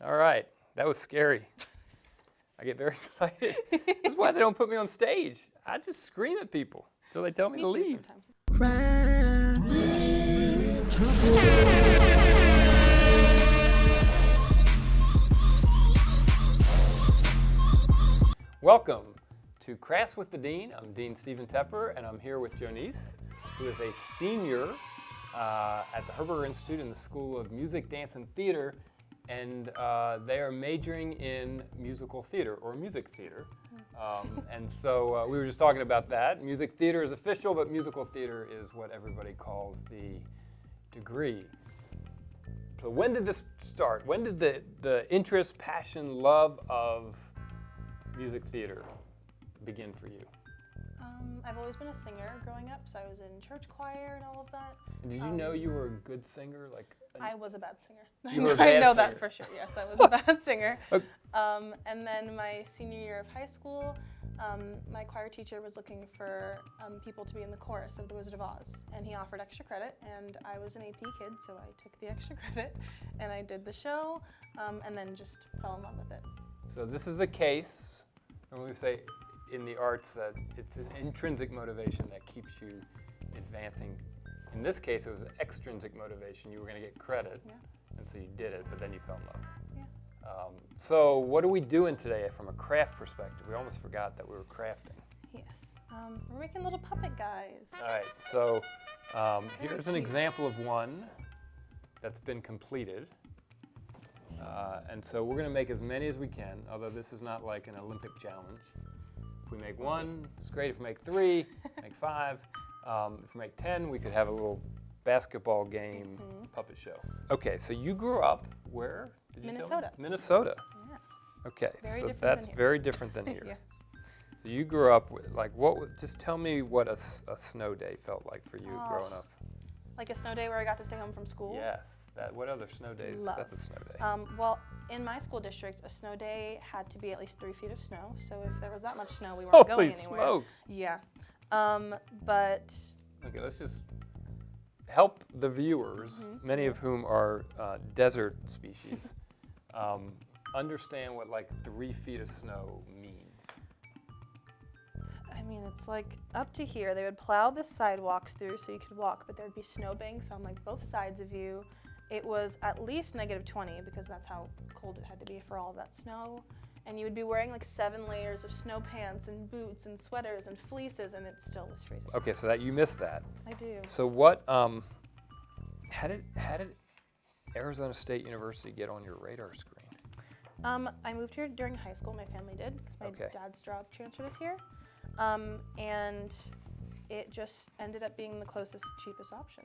All right, that was scary. I get very excited. That's why they don't put me on stage. I just scream at people until they tell me to leave. Welcome to Crafts with the Dean. I'm Dean Stephen Tepper, and I'm here with Jonice, who is a senior at the Herberger Institute in the School of Music, Dance, and Theater, and they are majoring in musical theater, or music theater. And so we were just talking about that. Music theater is official, but musical theater is what everybody calls the degree. So when did this start? When did the interest, passion, love of music theater begin for you? I've always been a singer growing up, so I was in church choir and all of that. And did you know you were a good singer? I was a bad singer. You were a bad I know singer. that for sure. Yes, I was a bad singer. Okay. And then my senior year of high school, my choir teacher was looking for people to be in the chorus of The Wizard of Oz, and he offered extra credit, and I was an AP kid, so I took the extra credit, and I did the show, and then just fell in love with it. So this is a case, when we say in the arts that it's an intrinsic motivation that keeps you advancing. In this case, it was an extrinsic motivation. You were going to get credit, and so you did it, but then you fell in love. Yeah. So what are we doing today from a craft perspective? We almost forgot that we were crafting. Yes. We're making little puppet guys. All right, so here's an example of one that's been completed. And so we're going to make as many as we can, although this is not like an Olympic challenge. If we make one, it's great. If we make three, make five. If we make 10, we could have a little basketball game puppet show. Okay, so you grew up where? Did you Minnesota. Tell me? Minnesota. Yeah. Okay, Very so different that's than here. very different than here. Yes. So you grew up with, like, just tell me what a snow day felt like for you growing up. Like a snow day where I got to stay home from school? Yes. What other snow days? Love. That's a snow day. Well, in my school district, a snow day had to be at least 3 feet of snow. So if there was that much snow, we weren't going anywhere. Holy smoke! Yeah. But Okay, let's just help the viewers, many of whom are desert species, understand what like 3 feet of snow means. I mean, it's like up to here. They would plow the sidewalks through so you could walk, but there'd be snow banks on like both sides of you. It was at least -20 because that's how cold it had to be for all of that snow. And you would be wearing like 7 layers of snow pants and boots and sweaters and fleeces, and it still was freezing. Okay, so that you missed that. I do. So what? How did Arizona State University get on your radar screen? I moved here during high school. My family did because my dad's job transferred us here, and it just ended up being the closest, cheapest option.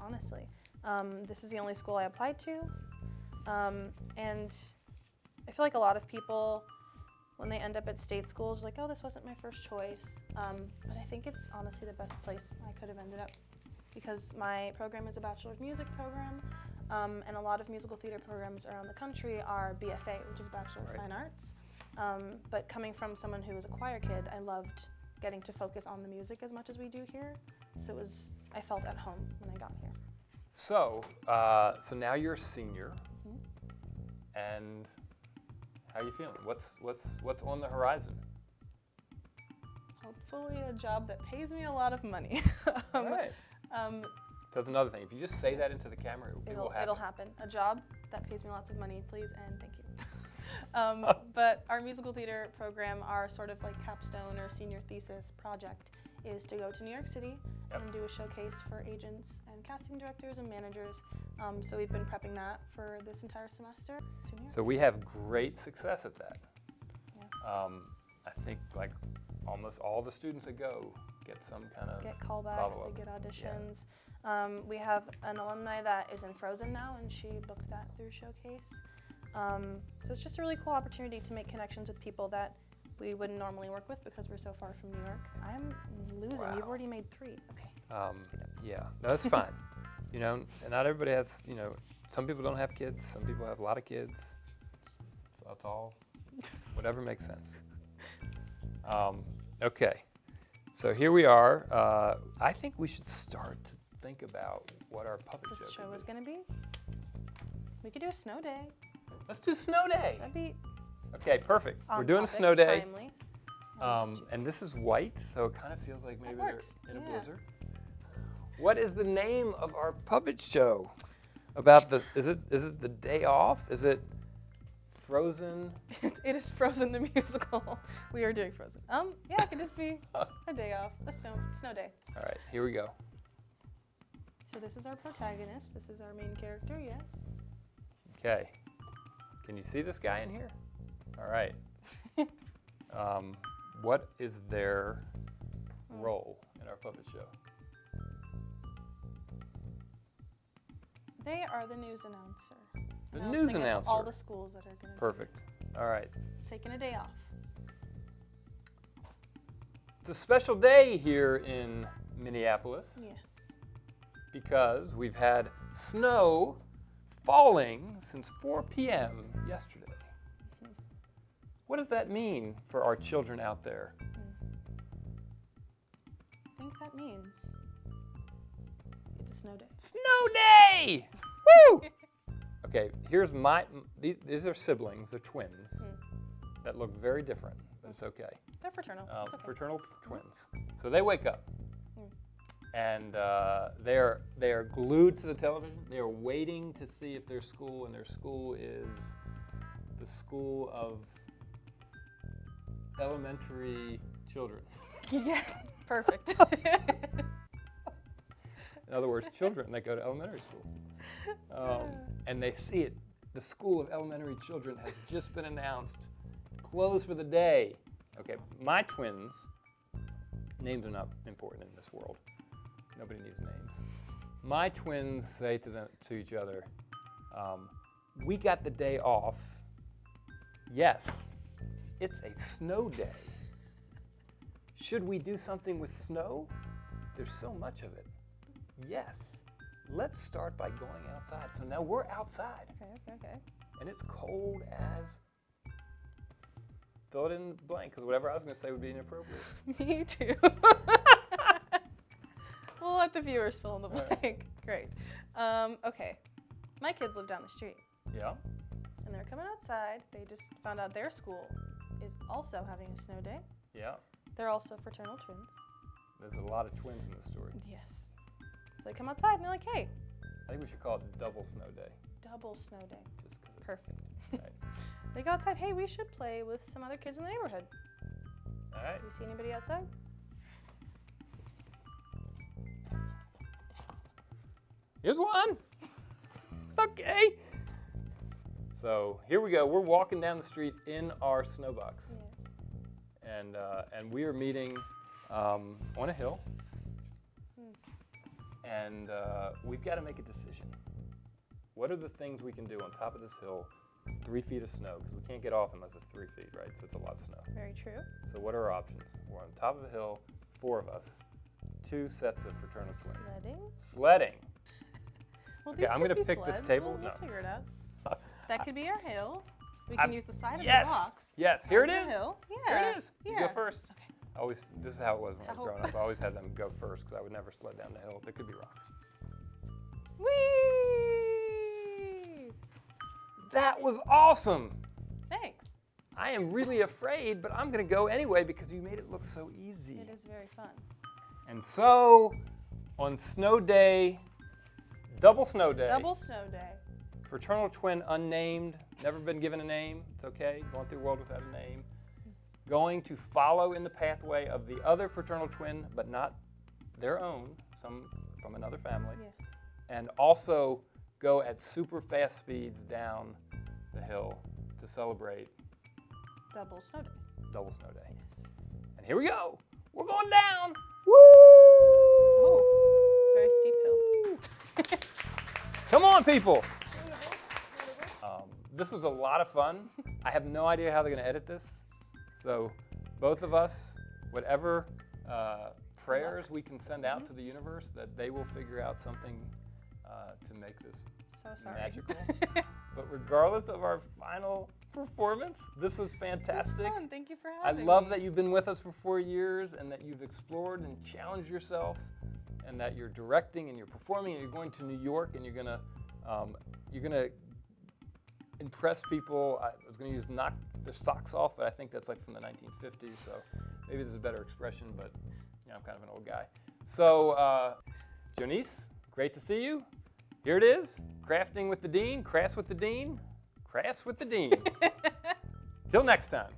Honestly, this is the only school I applied to, and I feel like a lot of people, when they end up at state schools, are like, oh, this wasn't my first choice. But I think it's honestly the best place I could have ended up, because my program is a Bachelor of Music program, and a lot of musical theater programs around the country are BFA, which is Bachelor of Fine Arts. But coming from someone who was a choir kid, I loved getting to focus on the music as much as we do here. So I felt at home when I got here. So, so now you're a senior, and how are you feeling? What's on the horizon? Hopefully a job that pays me a lot of money. All right. So that's another thing. If you just say that into the camera, it will happen. It'll happen. A job that pays me lots of money, please, and thank you. But our musical theater program, our sort of like capstone or senior thesis project, is to go to New York City and do a showcase for agents and casting directors and managers. So we've been prepping that for this entire semester. So we have great success at that. Yeah. I think like almost all the students that go get some kind of get callbacks, follow-up. they get auditions. Yeah. We have an alumni that is in Frozen now, and she booked that through Showcase. So it's just a really cool opportunity to make connections with people that we wouldn't normally work with because we're so far from New York. I'm losing. Wow. You've already made 3. Okay. Yeah, no, that's fine. You know, and not everybody has, you know, some people don't have kids, some people have a lot of kids. So it's all, whatever makes sense. Okay, so here we are. I think we should start to think about what our puppet This show show could is going to be. We could do a snow day. Let's do snow day. That'd be Okay, perfect. on We're doing a topic, snow day. timely. And this is white, so it kind of feels like maybe they're works, in a yeah. blizzard. What is the name of our puppet show? About the is it the day off? Is it Frozen? It is Frozen the musical. We are doing Frozen. Yeah, it could just be a day off, a snow day. All right, here we go. So this is our protagonist. This is our main character. Yes. Okay. Can you see this guy in here? All right. What is their role in our puppet show? They are the news announcer. The Announcing news of announcer. All the schools that are going to Perfect. All right. taking a day off. It's a special day here in Minneapolis Yes. because we've had snow falling since 4 p.m. yesterday. What does that mean for our children out there? I think that means it's a snow day. Snow day! Woo! Okay, here's these are siblings, they're twins that look very different, but it's okay. They're fraternal. It's okay. Fraternal twins. So they wake up and they are glued to the television. They are waiting to see if their school, and their school is the School of Elementary Children. Yes, perfect. In other words, children that go to elementary school. And they see it. The School of Elementary Children has just been announced, closed for the day. Okay, my twins, names are not important in this world. Nobody needs names. My twins say to each other, we got the day off. Yes, it's a snow day. Should we do something with snow? There's so much of it. Yes. Let's start by going outside. So now we're outside. Okay. And it's cold as... Fill it in blank, because whatever I was going to say would be inappropriate. Me too. We'll let the viewers fill in the blank. Great. Okay. My kids live down the street. Yeah? And they're coming outside. They just found out their school is also having a snow day. Yeah. They're also fraternal twins. There's a lot of twins in this story. Yes. So they come outside and they're like, hey. I think we should call it Double Snow Day. Double snow day. Just 'cause Perfect. Right. They go outside, hey, we should play with some other kids in the neighborhood. All right. Do you see anybody outside? Here's one. Okay. So here we go. We're walking down the street in our snowbox. Yes. And we are meeting on a hill. And we've got to make a decision. What are the things we can do on top of this hill, 3 feet of snow? Because we can't get off unless it's 3 feet, right? So it's a lot of snow. Very true. So what are our options? We're on top of a hill, 4 of us, 2 sets of fraternal twins. Sledding. Well, Okay, I'm going to be pick this sleds. table. We'll No. figure it out. That could be our hill. We can use the side of the rocks. Yes, here it as is. the hill. Here Yeah. it is. You go first. Okay. This is how it was when I was Oh. growing up. I always had them go first because I would never sled down the hill. There could be rocks. Whee! That was awesome. Thanks. I am really afraid, but I'm going to go anyway because you made it look so easy. It is very fun. And so, on snow day, double snow day, Double snow day. fraternal twin unnamed, never been given a name, it's okay, going through the world without a name, going to follow in the pathway of the other fraternal twin, but not their own, some from another family, Yes. and also go at super fast speeds down the hill to celebrate Double snow day. double snow day. Yes. And here we go. We're going down. Woo! Oh, it's a very steep hill. Come on, people. This was a lot of fun. I have no idea how they're going to edit this. So both of us, whatever prayers we can send out to the universe, that they will figure out something to make this So sorry. magical. But regardless of our final performance, this was fantastic. This was fun. Thank you for I having me. love that you've been with us for 4 years and that you've explored and challenged yourself and that you're directing and you're performing and you're going to New York and you're gonna impress people. I was going to use knock their socks off, but I think that's like from the 1950s, so maybe there's a better expression, but I'm kind of an old guy. So, Jonice, great to see you. Here it is, Crafting with the Dean, Crafts with the Dean, Crafts with the Dean. Till next time.